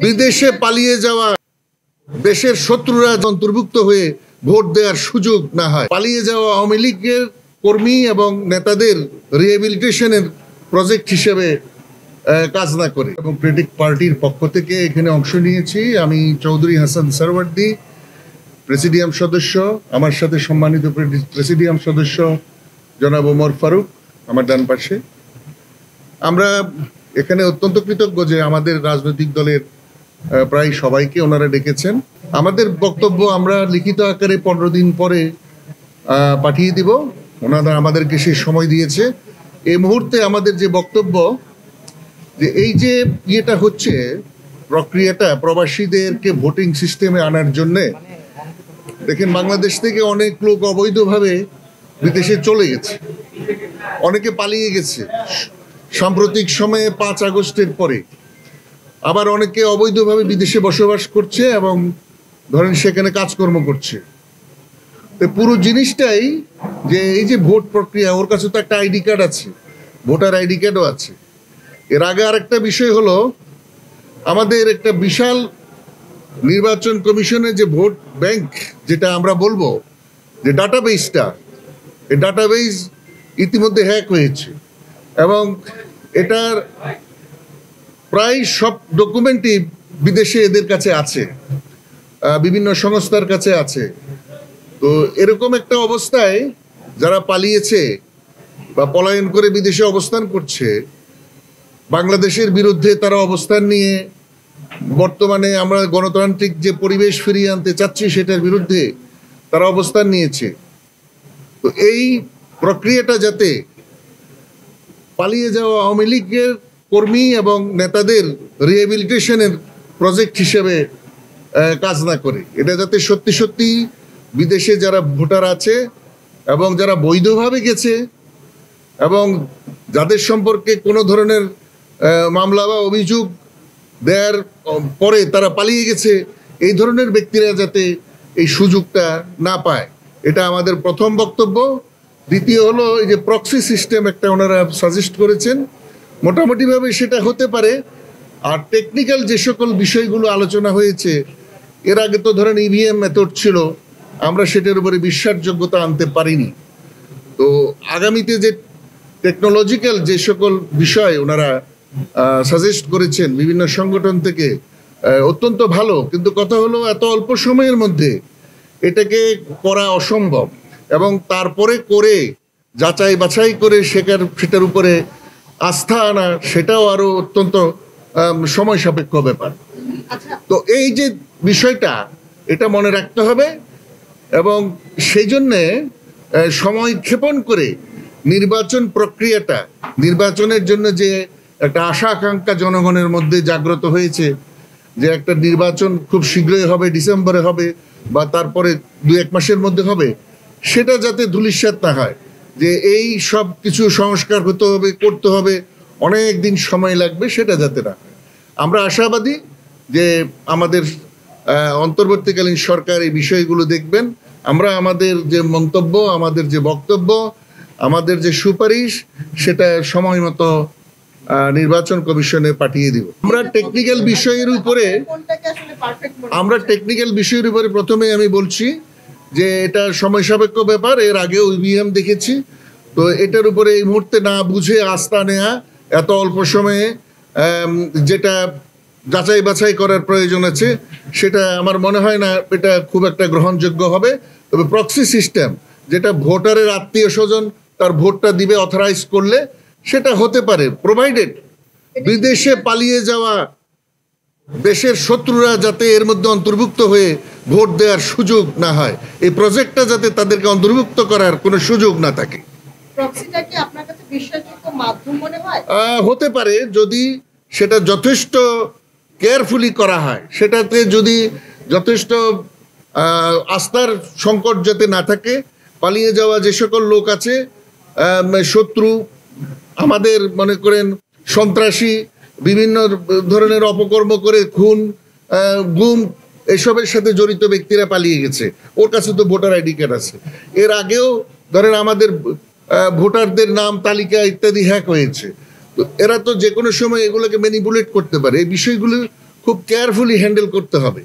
বিদেশে পালিয়ে যাওয়া দেশের শত্রুরা অন্তর্ভুক্ত হয়ে ভোট দেওয়ার সুযোগ না হয়, পালিয়ে যাওয়া আওয়ামী লীগের কর্মী এবং নেতাদের রিহ্যাবিলিটেশনের প্রজেক্ট হিসেবে কাজ না করে। ডেমোক্রেটিক পার্টির পক্ষ থেকে এখানে অংশ নিয়েছি আমি চৌধুরী হাসান সারওয়ার্দী, প্রেসিডিয়াম সদস্য, আমার সাথে সম্মানিত প্রেসিডিয়াম সদস্য জনাব ওমর ফারুক আমার ডান পাশে। আমরা এখানে অত্যন্ত কৃতজ্ঞ যে আমাদের রাজনৈতিক দলের প্রায় সবাইকে ওনারা ডেকেছেন। আমাদের বক্তব্য আমরা লিখিত আকারে 15 দিন পরে পাঠিয়ে দিব। ওনারা আমাদেরকে সেই সময় দিয়েছে। এই মুহূর্তে আমাদের যে বক্তব্য, যে এই যে ইয়েটা হচ্ছে প্রক্রিয়াটা প্রবাসীদেরকে ভোটিং সিস্টেমে আনার জন্যে, দেখেন বাংলাদেশ থেকে অনেক লোক অবৈধভাবে বিদেশে চলে গেছে, অনেকে পালিয়ে গেছে সাম্প্রতিক সময়ে 5 আগস্টের পরে, আবার অনেকে অবৈধভাবে বিদেশে বসবাস করছে এবং ধরেন সেখানে কাজকর্ম করছে। তো পুরো জিনিসটাই যে এই যে ভোট প্রক্রিয়া, ওর কাছে তো একটা আইডি কার্ড আছে, ভোটার আইডি কার্ডও আছে। এর আগে আরেকটা বিষয় হলো, আমাদের একটা বিশাল নির্বাচন কমিশনের যে ভোট ব্যাংক, যেটা আমরা বলবো যে ডাটাবেসটা, এই ডাটাবেস ইতিমধ্যে হ্যাক হয়েছে এবং এটার প্রায় সব ডকুমেন্টই বিদেশে এদের কাছে আছে, বিভিন্ন সংস্থার কাছে আছে। তো এরকম একটা অবস্থায় যারা পালিয়েছে বা পলায়ন করে বিদেশে অবস্থান করছে, বাংলাদেশের বিরুদ্ধে তারা অবস্থান নিয়ে বর্তমানে আমরা গণতান্ত্রিক যে পরিবেশ ফিরিয়ে আনতে চাচ্ছি সেটার বিরুদ্ধে তারা অবস্থান নিয়েছে। তো এই প্রক্রিয়াটা যাতে পালিয়ে যাওয়া আওয়ামী লীগের কর্মী এবং নেতাদের রিহ্যাবিলিটেশনের প্রজেক্ট হিসেবে কাজ না করে, এটা যাতে সত্যি সত্যি বিদেশে যারা ভোটার আছে এবং যারা বৈধভাবে গেছে এবং যাদের সম্পর্কে কোনো ধরনের মামলা বা অভিযোগ দেওয়ার পরে তারা পালিয়ে গেছে, এই ধরনের ব্যক্তিরা যাতে এই সুযোগটা না পায়, এটা আমাদের প্রথম বক্তব্য। দ্বিতীয় হলো, এই যে প্রক্সি সিস্টেম একটা ওনারা সাজেস্ট করেছেন, মোটামুটিভাবে সেটা হতে পারে। আর টেকনিক্যাল যে সকল বিষয়গুলো আলোচনা হয়েছে, এর আগে তো ধরেন ইভিএম মেথড ছিল, আমরা সেটার উপরে বিশ্বাসযোগ্যতা আনতে পারিনি। তো আগামীতে যে টেকনোলজিক্যাল যে সকল বিষয় ওনারা সাজেস্ট করেছেন বিভিন্ন সংগঠন থেকে, অত্যন্ত ভালো, কিন্তু কথা হলো এত অল্প সময়ের মধ্যে এটাকে করা অসম্ভব এবং তারপরে করে যাচাই বাছাই করে সেটার উপরে আস্থা আনা, সেটাও আরো অত্যন্ত সময় সাপেক্ষ ব্যাপার। তো এই যে বিষয়টা, এটা মনে রাখতে হবে এবং সেই জন্যে সময় ক্ষেপণ করে নির্বাচন প্রক্রিয়াটা, নির্বাচনের জন্য যে একটা আশা আকাঙ্ক্ষা জনগণের মধ্যে জাগ্রত হয়েছে যে একটা নির্বাচন খুব শীঘ্রই হবে, ডিসেম্বরে হবে বা তারপরে 2-1 মাসের মধ্যে হবে, সেটা যাতে ধূলিসাৎ না হয়, যে এই সব কিছু সংস্কার হতে হবে, করতে হবে, অনেক দিন সময় লাগবে, সেটা যাতে না হয়। আমরা আশাবাদী যে আমাদের অন্তর্বর্তীকালীন সরকার এই বিষয়গুলো দেখবেন। আমরা আমাদের যে মন্তব্য, আমাদের যে বক্তব্য, আমাদের যে সুপারিশ, সেটা সময় মতো নির্বাচন কমিশনে পাঠিয়ে দিব। আমরা টেকনিক্যাল বিষয়ের উপরে প্রথমে আমি বলছি যে এটা সময় সাপেক্ষ ব্যাপার। এর আগেও ইভিএম দেখেছি, তো এটার উপরে এই মুহূর্তে না বুঝে আস্থা নেওয়া, এত অল্প সময়ে যেটা যাচাই বাছাই করার প্রয়োজন আছে, সেটা আমার মনে হয় না এটা খুব একটা গ্রহণযোগ্য হবে। তবে প্রক্সি সিস্টেম, যেটা ভোটারের আত্মীয় স্বজন তার ভোটটা দিবে অথরাইজ করলে, সেটা হতে পারে, প্রোভাইডেড বিদেশে পালিয়ে যাওয়া দেশের শত্রুরা যাতে এর মধ্যে অন্তর্ভুক্ত হয়ে ভোট দেওয়ার সুযোগ না হয়, এই প্রজেক্টটা যাতে তাদেরকে অন্তর্ভুক্ত করার কোনো সুযোগ না থাকে। হতে পারে যদি সেটা যথেষ্ট কেয়ারফুলি করা হয়, সেটাতে যদি যথেষ্ট আস্থার সংকট যাতে না থাকে, পালিয়ে যাওয়া যে সকল লোক আছে, শত্রু, আমাদের মনে করেন সন্ত্রাসী, বিভিন্ন ধরনের অপকর্ম করে খুন, গুম, এসবের সাথে জড়িত ব্যক্তিরা পালিয়ে গেছে, ওর কাছে তো ভোটার আইডি কার্ড আছে। এর আগেও ধরেন আমাদের ভোটারদের নাম তালিকা ইত্যাদি হ্যাক হয়েছে। তো এরা তো যে কোনো সময় এগুলোকে ম্যানিপুলেট করতে পারে। এই বিষয়গুলো খুব কেয়ারফুলি হ্যান্ডেল করতে হবে।